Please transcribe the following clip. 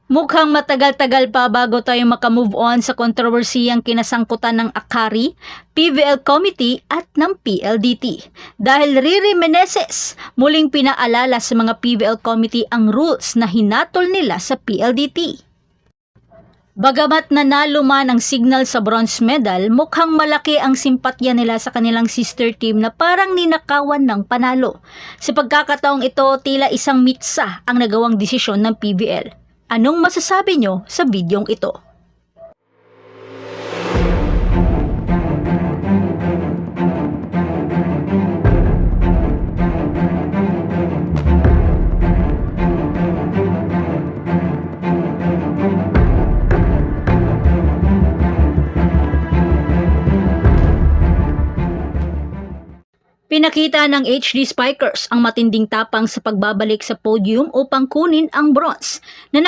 Mukhang matagal-tagal pa bago tayo makamove on sa kontrobersiyang kinasangkutan ng Akari, PVL Committee at ng PLDT. Dahil Riri Meneses muling pinaalala sa mga PVL Committee ang rules na hinatol nila sa PLDT. Bagamat nanalo man ang Signal sa bronze medal, mukhang malaki ang simpatya nila sa kanilang sister team na parang ninakawan ng panalo. Sa pagkakataong ito, tila isang mitsa ang nagawang desisyon ng PVL. Anong masasabi nyo sa videong ito? Pinakita ng HD Spikers ang matinding tapang sa pagbabalik sa podium upang kunin ang bronze na